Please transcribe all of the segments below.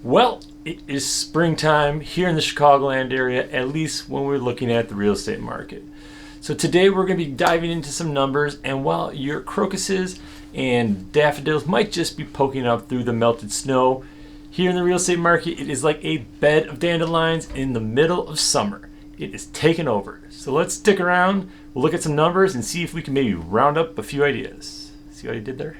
Well, it is springtime here in the Chicagoland area, at least when we're looking at the real estate market. So today we're going to be diving into some numbers, and while your crocuses and daffodils might just be poking up through the melted snow, here in the real estate market it is like a bed of dandelions in the middle of summer. It is taking over. So let's stick around, we'll look at some numbers and see if we can maybe round up a few ideas. See what I did there?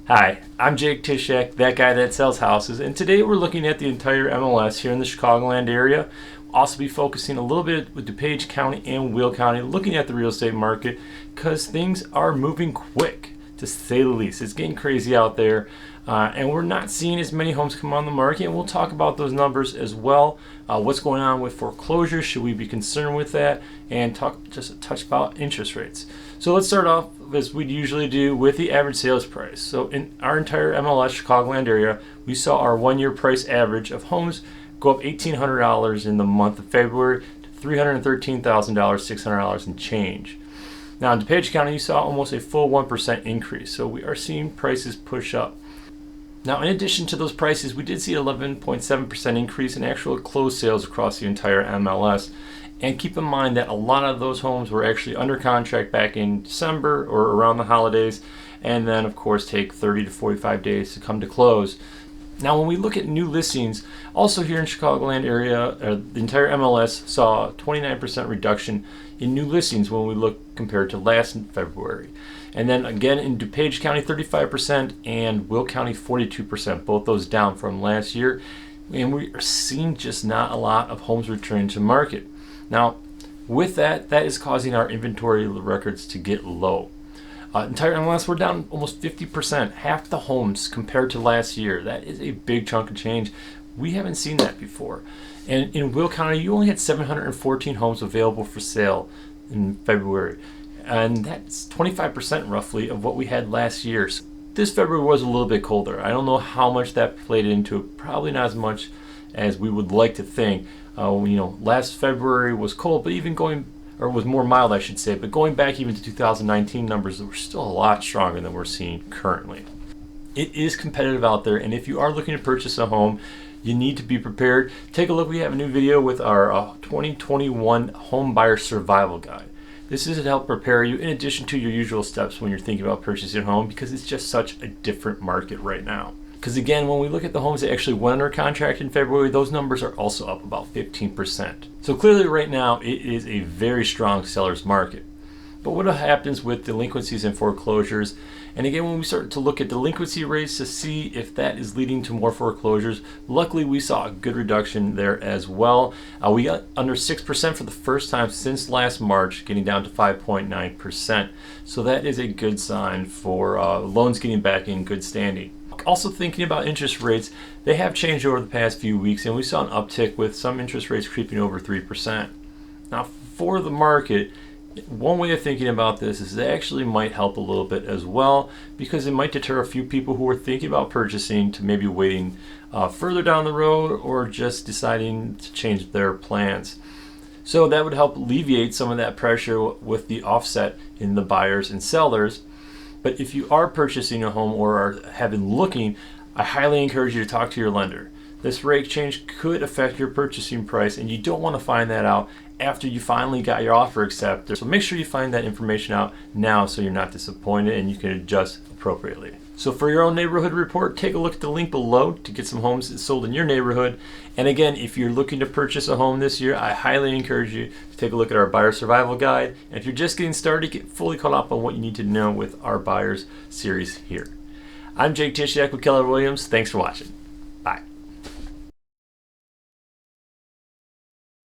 Hi, I'm Tysiak, that guy that sells houses, and today we're looking at the entire MLS here in the Chicagoland area. We'll also be focusing a little bit with DuPage County and Will County, looking at the real estate market because things are moving quick, to say the least. It's getting crazy out there, and we're not seeing as many homes come on the market, and we'll talk about those numbers as well. What's going on with foreclosures? Should we be concerned with that? And talk just a touch about interest rates. So let's start off, as we'd usually do, with the average sales price. So in our entire MLS Chicagoland area, we saw our one-year price average of homes go up $1,800 in the month of February to $313,000, $600 and change. Now in DuPage County, you saw almost a full 1% increase. So we are seeing prices push up. Now, in addition to those prices, we did see an 11.7% increase in actual closed sales across the entire MLS. And keep in mind that a lot of those homes were actually under contract back in December or around the holidays, and then of course take 30 to 45 days to come to close. Now, when we look at new listings, also here in Chicagoland area, the entire MLS saw a 29% reduction in new listings when we look compared to last February. And then again in DuPage County, 35%, and Will County, 42%, both those down from last year. And we are seeing just not a lot of homes returning to market. Now, with that is causing our inventory records to get low. Entire MLS, we're down almost 50%, half the homes compared to last year. That is a big chunk of change. We haven't seen that before. And in Will County, you only had 714 homes available for sale in February. And that's 25% roughly of what we had last year. So this February was a little bit colder. I don't know how much that played into it. Probably not as much as we would like to think. Last February was cold, but even was more mild, I should say. But going back even to 2019 numbers, that were still a lot stronger than we're seeing currently. It is competitive out there, and if you are looking to purchase a home, you need to be prepared. Take a look. We have a new video with our 2021 Home Buyer Survival Guide. This is to help prepare you in addition to your usual steps when you're thinking about purchasing a home, because it's just such a different market right now. Because again, when we look at the homes that actually went under contract in February, those numbers are also up about 15%. So clearly right now, it is a very strong seller's market. But what happens with delinquencies and foreclosures? And again, when we start to look at delinquency rates to see if that is leading to more foreclosures, luckily we saw a good reduction there as well. We got under 6% for the first time since last March, getting down to 5.9%. So that is a good sign for loans getting back in good standing. Also thinking about interest rates, they have changed over the past few weeks, and we saw an uptick with some interest rates creeping over 3%. Now for the market, one way of thinking about this is it actually might help a little bit as well, because it might deter a few people who are thinking about purchasing to maybe waiting further down the road or just deciding to change their plans. So that would help alleviate some of that pressure with the offset in the buyers and sellers. But if you are purchasing a home or have been looking, I highly encourage you to talk to your lender. This rate change could affect your purchasing price, and you don't want to find that out after you finally got your offer accepted. So make sure you find that information out now so you're not disappointed and you can adjust appropriately. So for your own neighborhood report, take a look at the link below to get some homes sold in your neighborhood. And again, if you're looking to purchase a home this year, I highly encourage you to take a look at our Buyer Survival Guide. And if you're just getting started, get fully caught up on what you need to know with our Buyers series here. I'm Tysiak with Keller Williams. Thanks for watching.